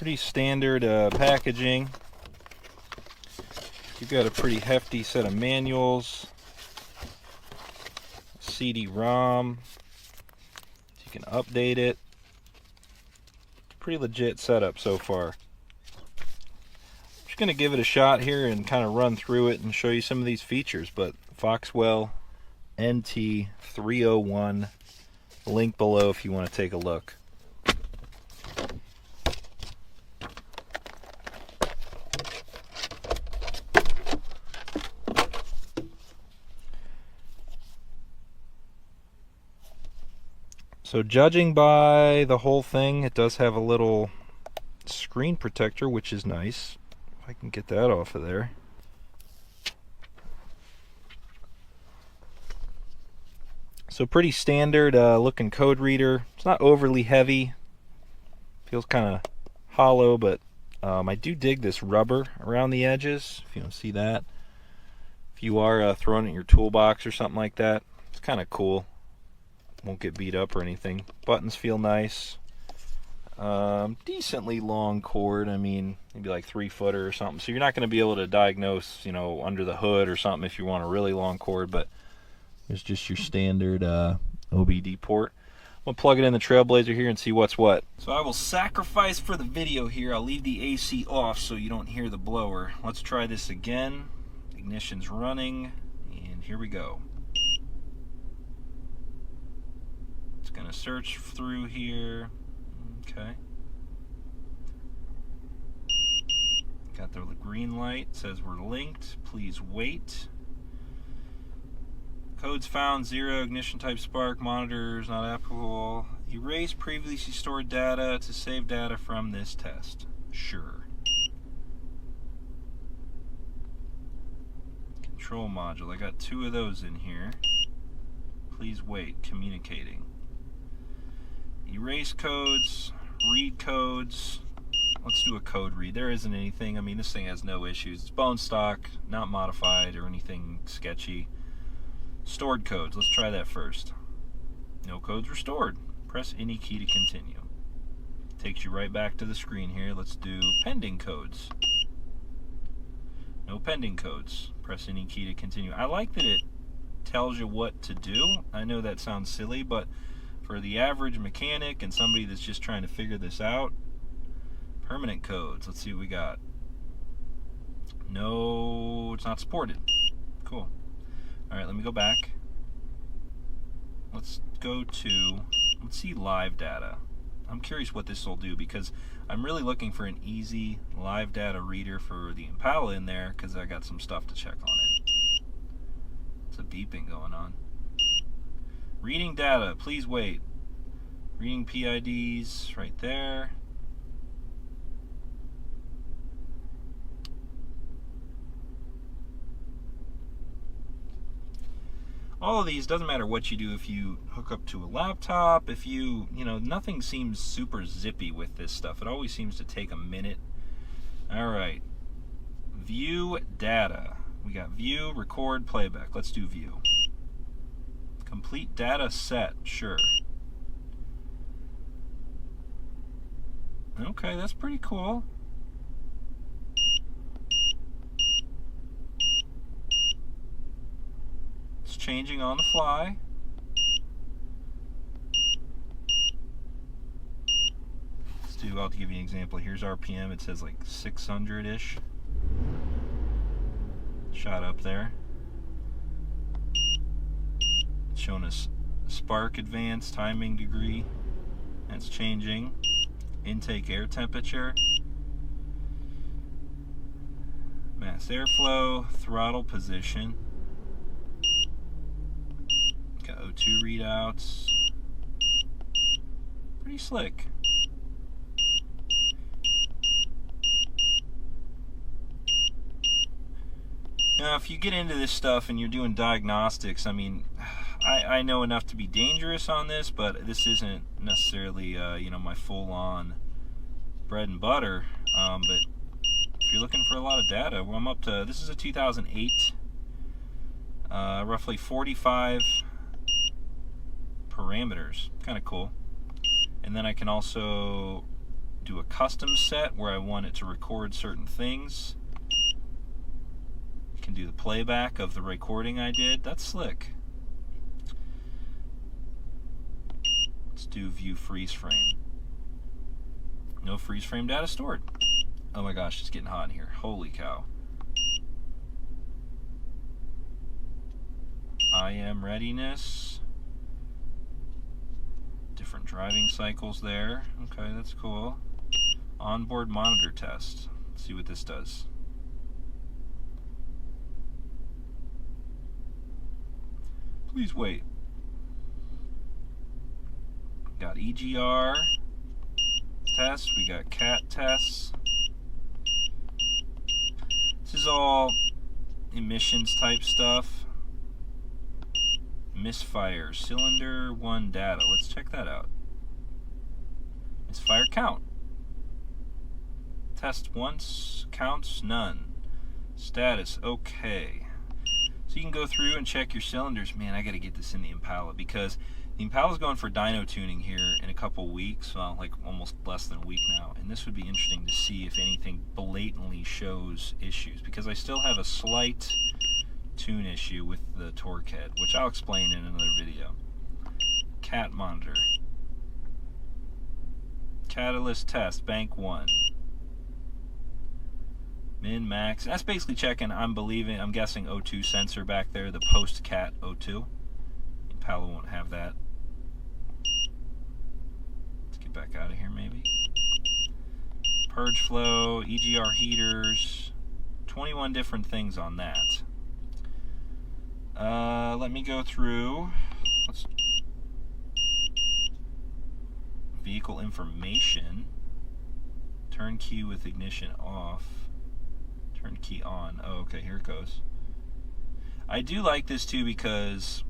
Pretty standard packaging. You've got a pretty hefty set of manuals, CD-ROM, so you can update it. Pretty legit setup so far. I'm just going to give it a shot here and kind of run through it and show you some of these features. But FOXWELL NT301, link below if you want to take a look. So judging by the whole thing, it does have a little screen protector, which is nice. If I can get that off of there. So pretty standard looking code reader. It's not overly heavy. Feels kind of hollow, but I do dig this rubber around the edges, if you don't see that. If you are throwing it in your toolbox or something like that, it's kind of cool. Won't get beat up or anything. Buttons feel nice. Decently long cord. I mean, maybe like 3-footer or something. So you're not going to be able to diagnose, you know, under the hood or something if you want a really long cord. But there's just your standard OBD port. I'm going to plug it in the Trailblazer here and see what's what. So I will sacrifice for the video here. I'll leave the AC off so you don't hear the blower. Let's try this again. Ignition's running. And here we go. Going to search through here. Okay. Got the green light. Says we're linked. Please wait. Codes found 0. Ignition type spark. Monitors not applicable. Erase previously stored data to save data from this test. Sure. Control module. I got 2 of those in here. Please wait. Communicating. Erase codes, read codes. Let's do a code read. There isn't anything. I mean, this thing has no issues. It's bone stock, not modified or anything sketchy. Stored codes. Let's try that first. No codes were stored. Press any key to continue. Takes you right back to the screen here. Let's do pending codes. No pending codes. Press any key to continue. I like that it tells you what to do. I know that sounds silly, but for the average mechanic and somebody that's just trying to figure this out, permanent codes. Let's see what we got. No, it's not supported. Cool. Alright, let me go back. Let's see live data. I'm curious what this will do because I'm really looking for an easy live data reader for the Impala in there because I got some stuff to check on it. It's a beeping going on. Reading data, please wait. Reading PIDs right there. All of these, doesn't matter what you do, if you hook up to a laptop, if you know, nothing seems super zippy with this stuff. It always seems to take a minute. Alright. View data. We got view, record, playback. Let's do view. Complete data set, sure. Okay, that's pretty cool. It's changing on the fly. I'll give you an example. Here's RPM. It says like 600-ish. Shot up there. It's showing us spark advance, timing degree. That's changing. Intake air temperature. Mass airflow, throttle position. Got O2 readouts. Pretty slick. Now, if you get into this stuff and you're doing diagnostics, I mean, I know enough to be dangerous on this, but this isn't necessarily, you know, my full-on bread and butter. But if you're looking for a lot of data, well, I'm up to, this is a 2008, roughly 45 parameters. Kind of cool. And then I can also do a custom set where I want it to record certain things. You can do the playback of the recording I did. That's slick. Let's do view freeze frame. No freeze frame data stored. Oh my gosh, it's getting hot in here. Holy cow. IM readiness. Different driving cycles there. Okay, that's cool. Onboard monitor test. Let's see what this does. Please wait. Got EGR tests. We got CAT tests. This is all emissions type stuff. Misfire, cylinder 1 data. Let's check that out. Misfire count. Test once, counts none. Status, okay. So you can go through and check your cylinders. Man, I gotta get this in the Impala because the Impala's going for dyno tuning here in a couple weeks, well, like almost less than a week now. And this would be interesting to see if anything blatantly shows issues because I still have a slight tune issue with the torque head, which I'll explain in another video. CAT monitor. Catalyst test, bank 1. Min, max. That's basically checking, I'm guessing O2 sensor back there, the post-CAT O2. Impala won't have that. Let's get back out of here maybe. Purge flow, EGR heaters, 21 different things on that. Let me go through. Vehicle information. Turn key with ignition off. Turn key on. Oh, okay, here it goes. I do like this too because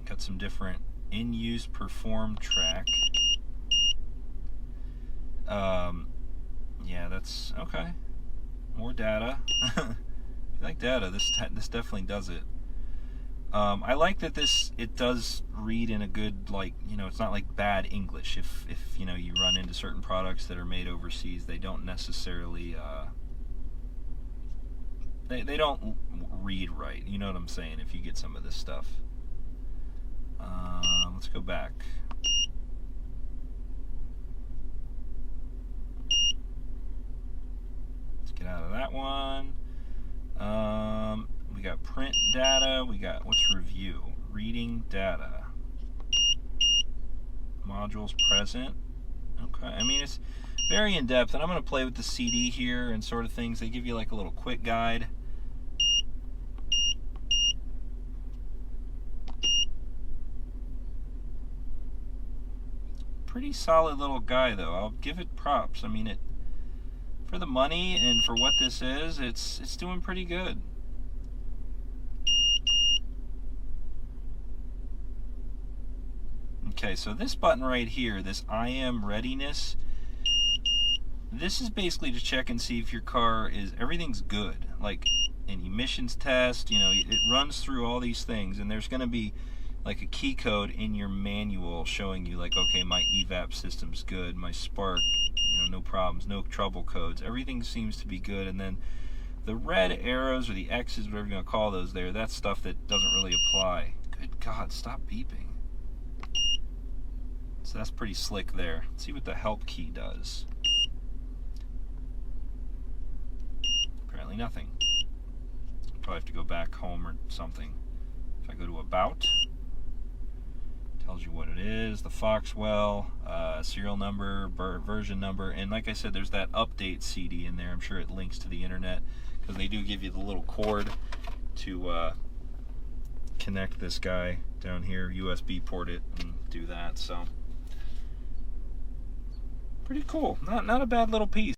got some different in-use perform track. Yeah, that's okay. More data. If you like data, this definitely does it. I like that it does read in a good, like, you know, it's not like bad English. If you know, you run into certain products that are made overseas, they don't necessarily they don't read right. You know what I'm saying? If you get some of this stuff. Let's go back. Let's get out of that one. We got print data. We got, what's review? Reading data. Modules present. Okay, I mean, it's very in-depth, and I'm going to play with the CD here and sort of things. They give you like a little quick guide. Pretty solid little guy, though. I'll give it props. I mean, for the money and for what this is, it's doing pretty good. Okay, so this button right here, this IM readiness, this is basically to check and see if your car everything's good. Like an emissions test, you know, it runs through all these things, and there's going to be like a key code in your manual showing you like, okay, my evap system's good, my spark, you know, no problems, no trouble codes, everything seems to be good. And then the red arrows or the X's, whatever you want to call those there, that's stuff that doesn't really apply. Good God, stop beeping. So that's pretty slick there. Let's see what the help key does. Apparently nothing. Probably have to go back home or something. If I go to About, tells you what it is, the FOXWELL, serial number, version number, and like I said, there's that update CD in there. I'm sure it links to the internet because they do give you the little cord to connect this guy down here, USB port it, and do that. So pretty cool. Not a bad little piece.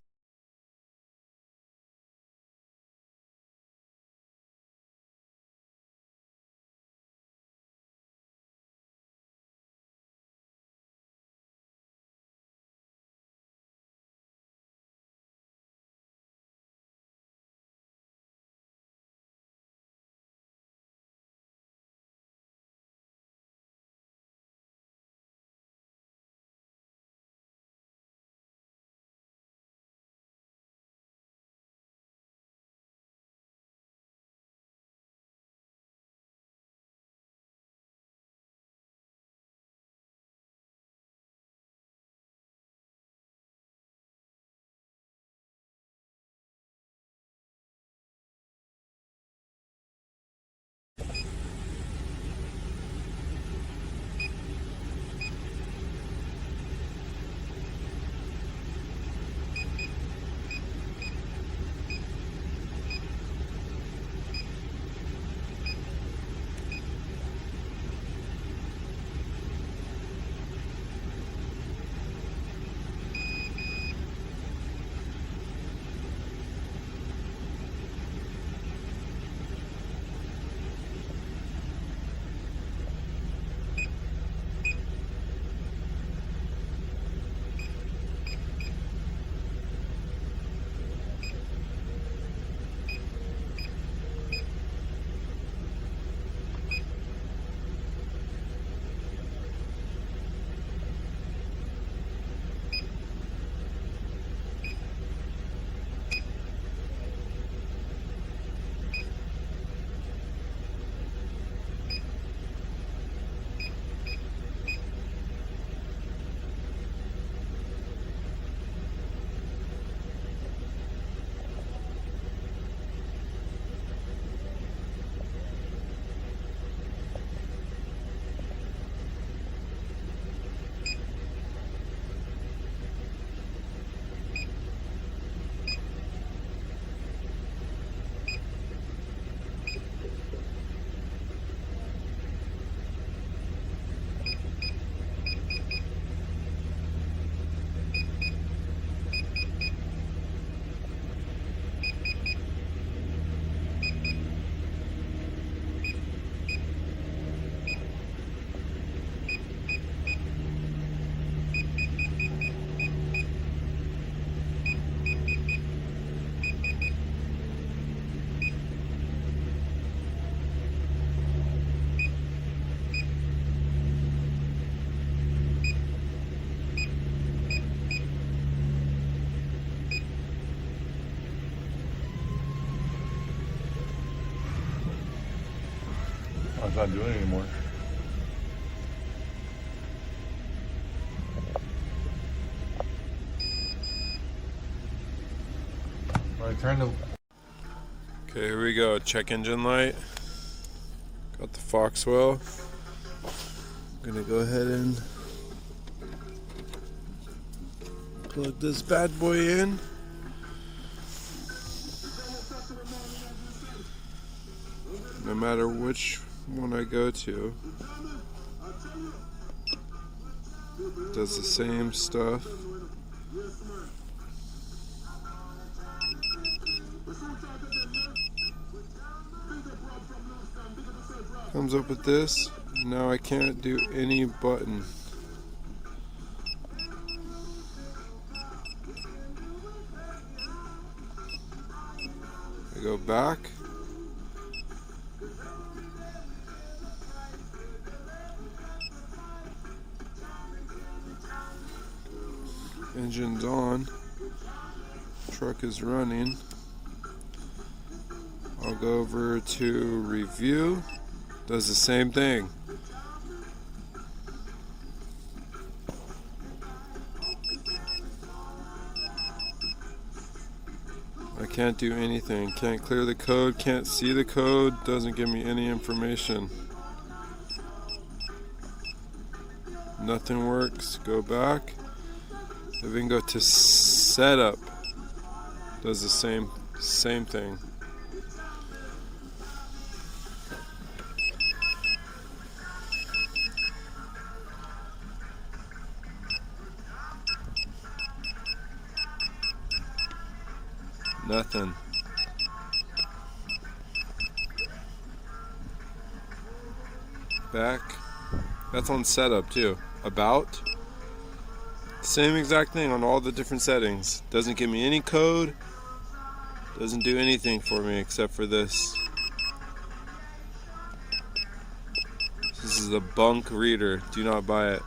It's not doing it anymore. Alright, turn the... Okay, here we go. Check engine light. Got the FOXWELL. I'm gonna go ahead and plug this bad boy in. No matter which one I go to, does the same stuff. Comes up with this. Now I can't do any button. I go back. Engine's on. Truck is running. I'll go over to review. Does the same thing. I can't do anything. Can't clear the code, can't see the code, doesn't give me any information. Nothing works. Go back. I then go to setup. Does the same thing. Nothing. Back. That's on setup too. About. Same exact thing on all the different settings. Doesn't give me any code. Doesn't do anything for me except for this. This is a bunk reader. Do not buy it.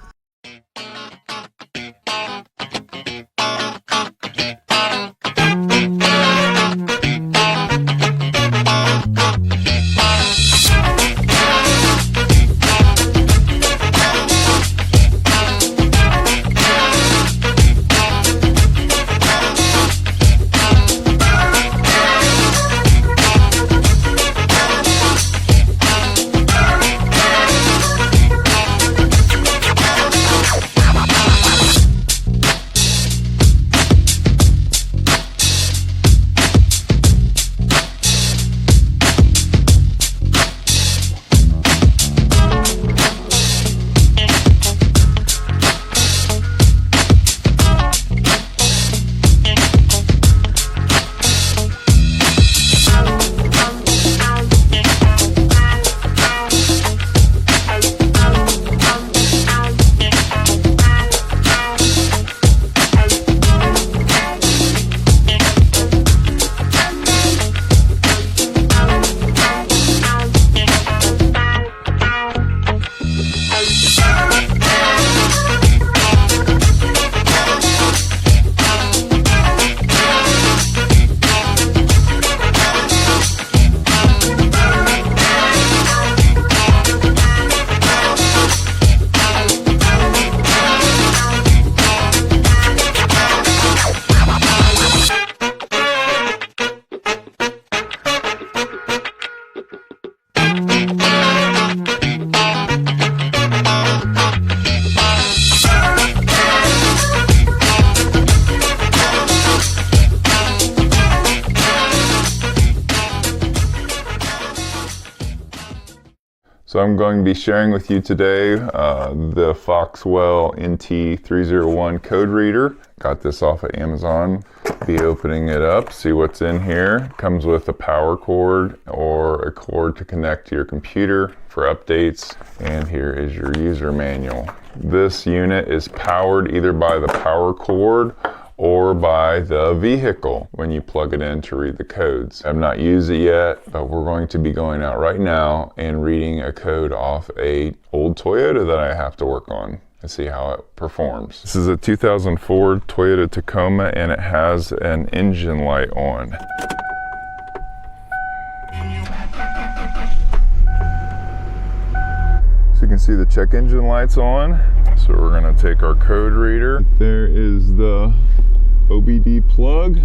So I'm going to be sharing with you today the FOXWELL NT301 code reader. Got this off of Amazon. Be opening it up, see what's in here. Comes with a power cord or a cord to connect to your computer for updates. And here is your user manual. This unit is powered either by the power cord or by the vehicle when you plug it in to read the codes. I've not used it yet, but we're going to be going out right now and reading a code off a old Toyota that I have to work on and see how it performs. This is a 2004 Toyota Tacoma and it has an engine light on. can see the check engine lights on. So we're gonna take our code reader. There is the OBD plug,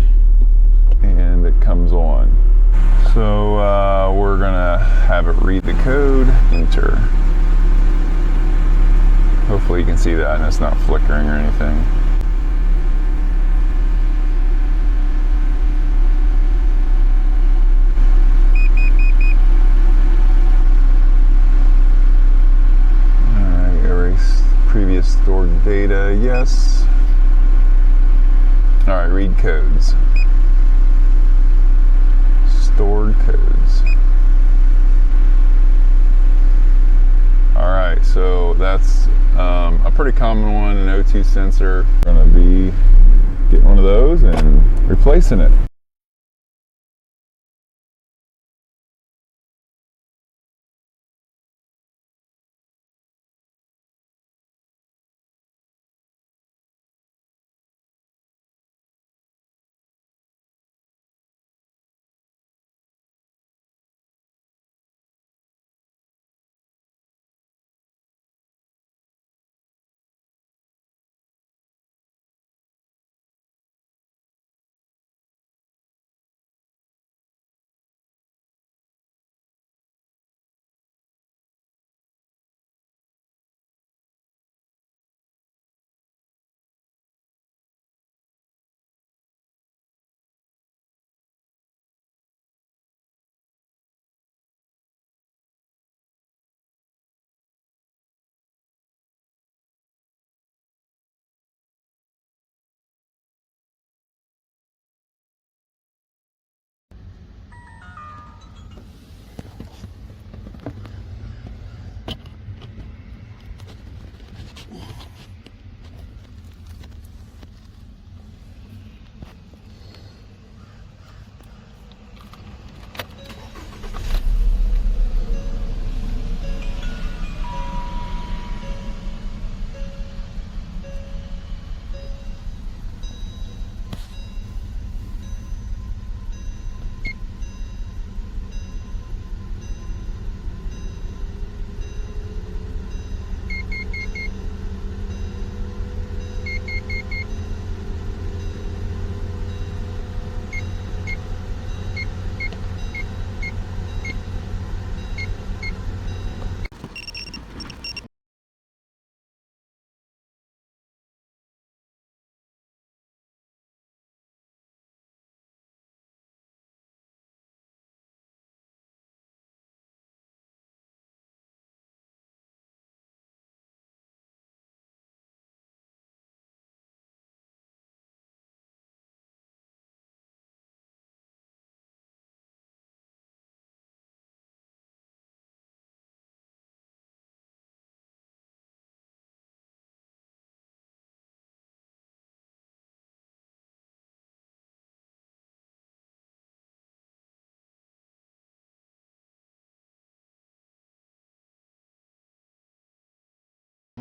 and it comes on. So we're gonna have it read the code, enter. Hopefully you can see that and it's not flickering or anything. Previous stored data, yes. All right, read codes. Stored codes. All right, so that's a pretty common one, an O2 sensor. We're gonna be getting one of those and replacing it.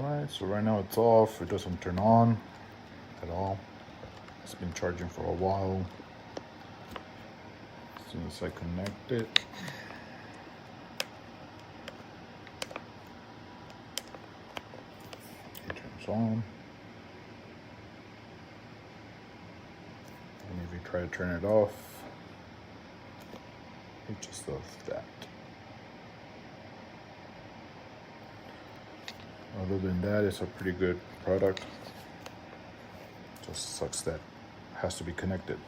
Alright, so right now it's off. It doesn't turn on at all. It's been charging for a while. As soon as I connect it, it turns on. And if you try to turn it off, it just does that. Other than that, it's a pretty good product. Just sucks that it has to be connected.